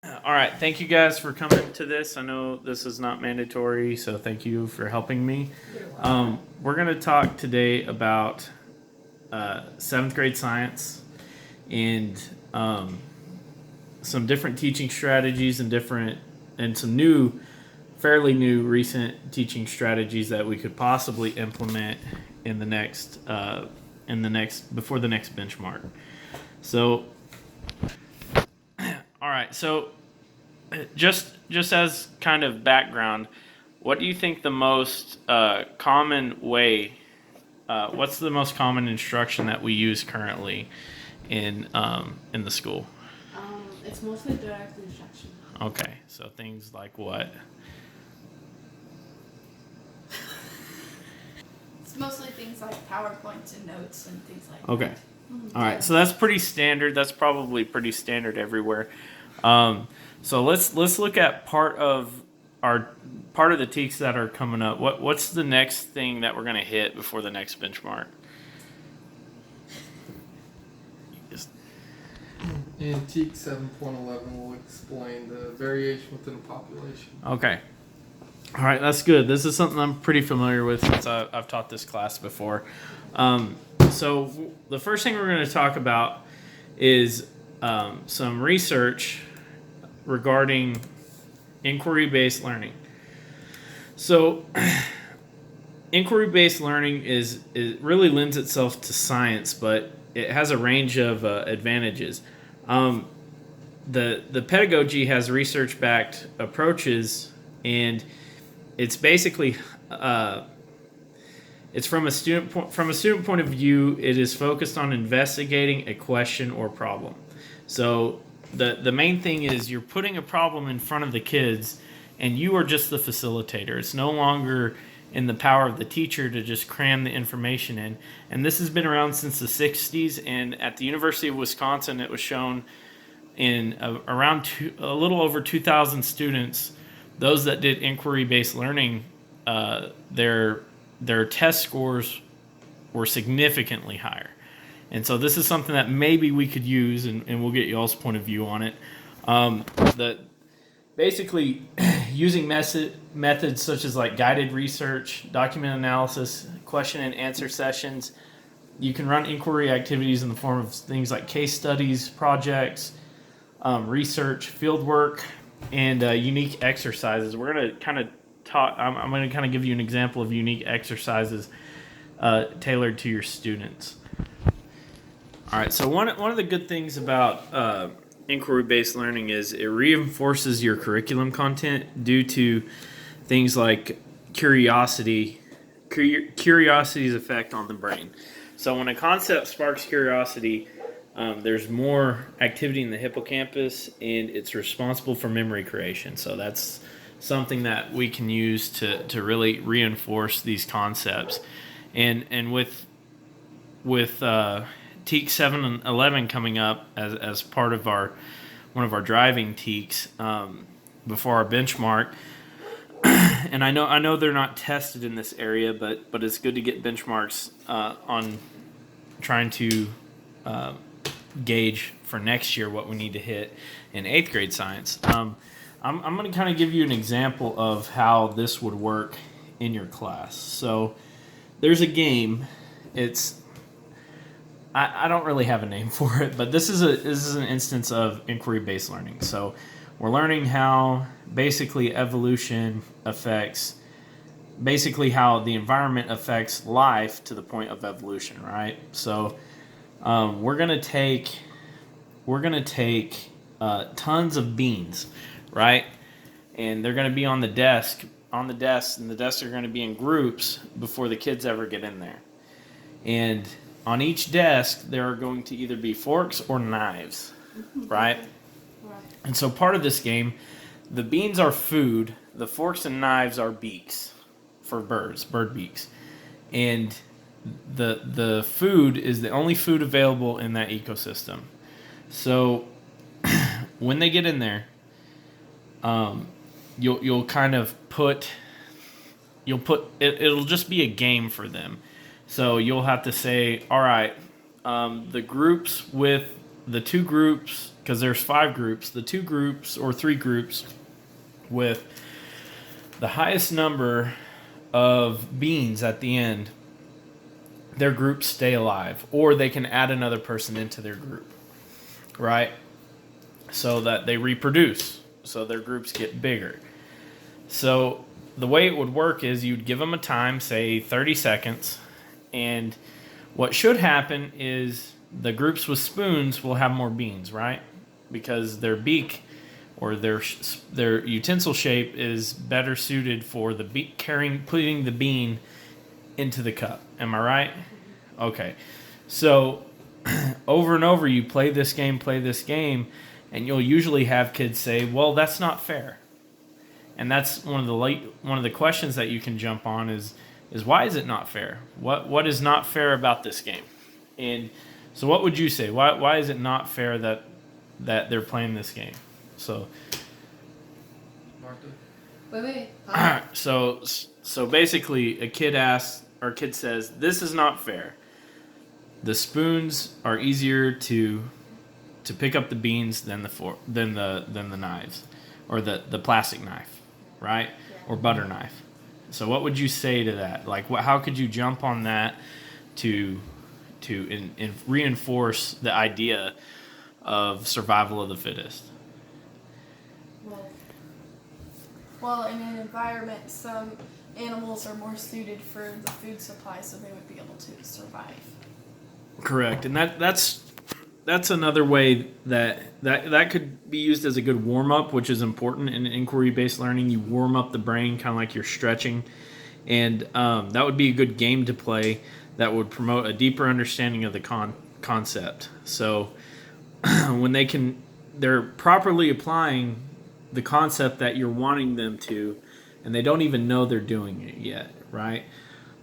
All right, thank you guys for coming to this. I know this is not mandatory, so thank you for helping me. We're going to talk today about seventh grade science and some different teaching strategies and some fairly new, recent teaching strategies that we could possibly implement in the next before the next benchmark. So, all right, so just as kind of background, what do you think the most common way? What's the most common instruction that we use currently in the school? It's mostly direct instruction. Okay, so things like what? It's mostly things like PowerPoints and notes and things like Okay. that. All right, so that's pretty standard. That's probably pretty standard everywhere. So let's look at part of the teaks that are coming up. What's the next thing that we're gonna hit before the next benchmark? In TEAC 7.11, we'll explain the variation within a population. Okay. All right, that's good. This is something I'm pretty familiar with since I've taught this class before. So the first thing we're going to talk about is some research regarding inquiry-based learning. So inquiry-based learning it really lends itself to science, but it has a range of advantages. The pedagogy has research-backed approaches, and it's basically it's from a student point of view. It is focused on investigating a question or problem. So the main thing is you're putting a problem in front of the kids, and you are just the facilitator. It's no longer in the power of the teacher to just cram the information in. And this has been around since the 60s, and at the University of Wisconsin, it was shown in around a little over 2,000 students. Those that did inquiry-based learning, their test scores were significantly higher. And so this is something that maybe we could use, and we'll get y'all's point of view on it. Basically, using methods such as like guided research, document analysis, question and answer sessions. You can run inquiry activities in the form of things like case studies, projects, research, field work, and unique exercises. We're going to kind of talk. I'm going to kind of give you an example of unique exercises tailored to your students. All right. So one of the good things about inquiry-based learning is it reinforces your curriculum content due to things like curiosity's effect on the brain. So when a concept sparks curiosity, there's more activity in the hippocampus, and it's responsible for memory creation. So that's something that we can use to really reinforce these concepts. And with TEAC 7 and 11 coming up as part of one of our driving TEACs before our benchmark, and I know they're not tested in this area, but it's good to get benchmarks on trying to gauge for next year what we need to hit in 8th grade science. I'm going to kind of give you an example of how this would work in your class. So there's a game. I don't really have a name for it, but this is an instance of inquiry-based learning. So we're learning how basically evolution affects, basically how the environment affects life to the point of evolution, right? So we're gonna take tons of beans, right? And they're gonna be on the desks, and the desks are gonna be in groups before the kids ever get in there. And on each desk, there are going to either be forks or knives, right? And so part of this game, the beans are food, the forks and knives are beaks for bird beaks. And the food is the only food available in that ecosystem. So when they get in there, you'll kind of put it'll just be a game for them. So you'll have to say, all right, the groups with the two groups, because there's 5 groups, the 2 groups or 3 groups with the highest number of beans at the end, their groups stay alive, or they can add another person into their group, right? So that they reproduce, so their groups get bigger. So the way it would work is you'd give them a time, say 30 seconds, and what should happen is the groups with spoons will have more beans, right? Because their beak or their utensil shape is better suited for the putting the bean into the cup. Am I right? Okay. So over and over you play this game, and you'll usually have kids say, "Well, that's not fair." And that's one of the questions that you can jump on is why is it not fair? What is not fair about this game? And so what would you say? Why is it not fair that they're playing this game? So Martha? Wait. so basically a kid says, "This is not fair. The spoons are easier to pick up the beans than the knives or the plastic knife, right? Or butter knife." So what would you say to that? Like, how could you jump on that to reinforce the idea of survival of the fittest? Well, in an environment, some animals are more suited for the food supply, so they would be able to survive. Correct, and that's another way that could be used as a good warm-up, which is important in inquiry-based learning. You warm up the brain kind of like you're stretching, and that would be a good game to play that would promote a deeper understanding of the concept. So when they're properly applying the concept that you're wanting them to, and they don't even know they're doing it yet, right?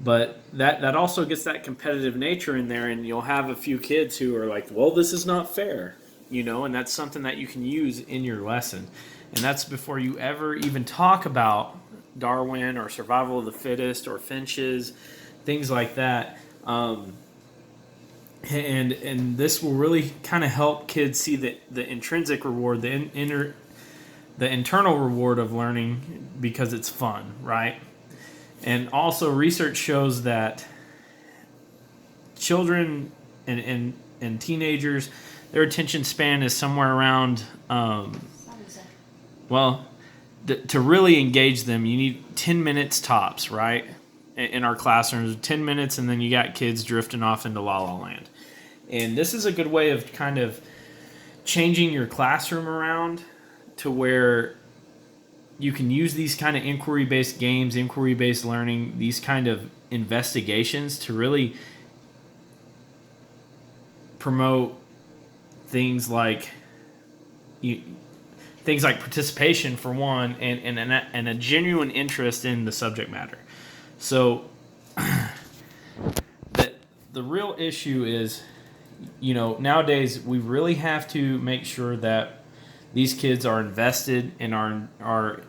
But that also gets that competitive nature in there, and you'll have a few kids who are like, "Well, this is not fair," and that's something that you can use in your lesson. And that's before you ever even talk about Darwin or survival of the fittest or finches, things like that. And this will really kind of help kids see the intrinsic reward, the internal reward of learning, because it's fun, right? And also research shows that children and teenagers, their attention span is somewhere around, to really engage them, you need 10 minutes tops, right? In our classrooms, 10 minutes, and then you got kids drifting off into La La Land. And this is a good way of kind of changing your classroom around to where you can use these kind of inquiry-based games, inquiry-based learning, these kind of investigations to really promote things like participation for one, and a genuine interest in the subject matter. So the real issue is, nowadays we really have to make sure that these kids are invested in our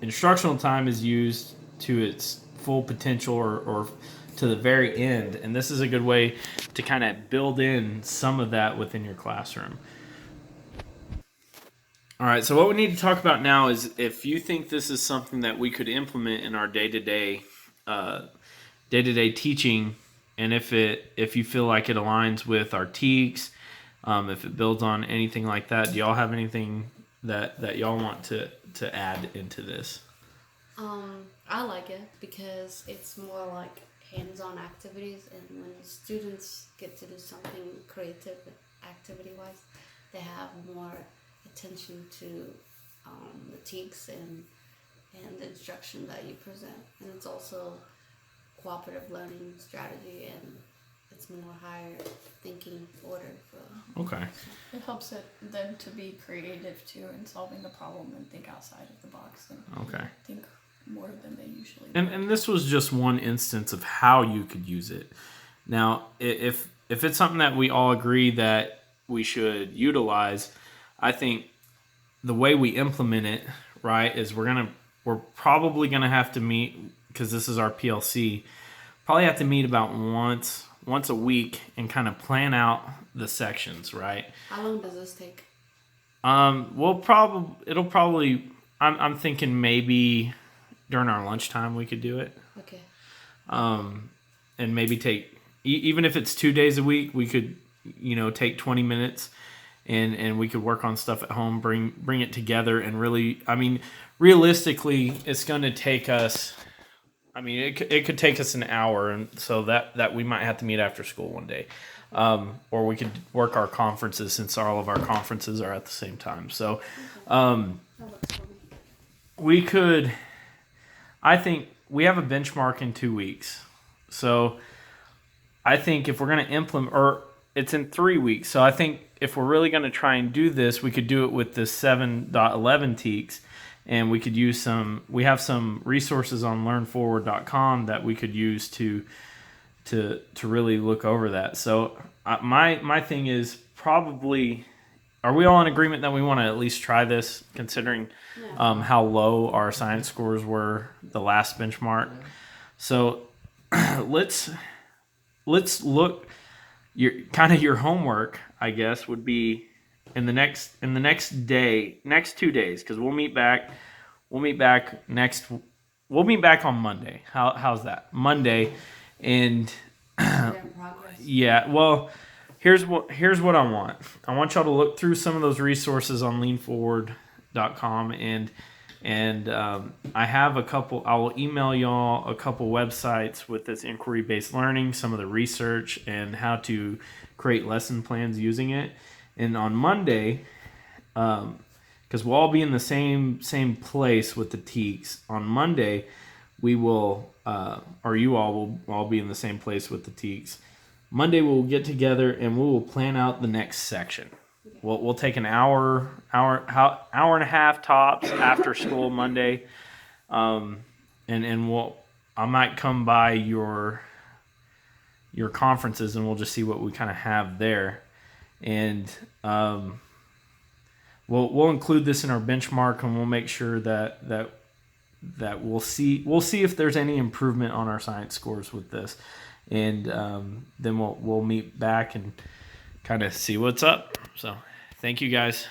instructional time is used to its full potential or to the very end. And this is a good way to kind of build in some of that within your classroom. All right, so what we need to talk about now is if you think this is something that we could implement in our day-to-day teaching, and if you feel like it aligns with our TEKS, if it builds on anything like that. Do y'all have anything that y'all want to add into this? I like it because it's more like hands-on activities, and when students get to do something creative activity-wise, they have more attention to the TEKS and the instruction that you present. And it's also cooperative learning strategy, and it's more higher thinking order for them. Okay. It helps them to be creative too in solving the problem and think outside of the box and think more than they usually do. And this was just one instance of how you could use it. Now, if it's something that we all agree that we should utilize, I think the way we implement it, right, is we're probably gonna have to meet, because this is our PLC, probably have to meet about once once a week and kind of plan out the sections, right? How long does this take? It'll probably. I'm thinking maybe during our lunchtime we could do it. Okay. And maybe take even if it's 2 days a week, we could, take 20 minutes, and we could work on stuff at home, bring it together, and really, I mean, realistically, it's going to take us. I mean, it could take us an hour, and so that we might have to meet after school one day, or we could work our conferences since all of our conferences are at the same time. So, That works for me. we could. I think we have a benchmark in 2 weeks, so I think if we're going to implement, or it's in 3 weeks, so I think if we're really going to try and do this, we could do it with the 7.11 TEKS. And we could use we have some resources on learnforward.com that we could use to really look over that. So my thing is probably, are we all in agreement that we want to at least try this, considering how low our science scores were the last benchmark? So let's look, your homework, I guess, would be in the next 2 days, because we'll meet back on Monday. How's that? Monday, and yeah. Well, here's what I want. I want y'all to look through some of those resources on leanforward.com, and I have a couple. I will email y'all a couple websites with this inquiry-based learning, some of the research, and how to create lesson plans using it. And on Monday, because we'll all be in the same place with the TEKS, on Monday we will, or you all will all be in the same place with the TEKS. Monday we'll get together and we will plan out the next section. We'll take an hour and a half tops after school Monday, and I might come by your conferences and we'll just see what we kind of have there. And we'll include this in our benchmark, and we'll make sure that we'll see if there's any improvement on our science scores with this, and then we'll meet back and kind of see what's up. So thank you guys.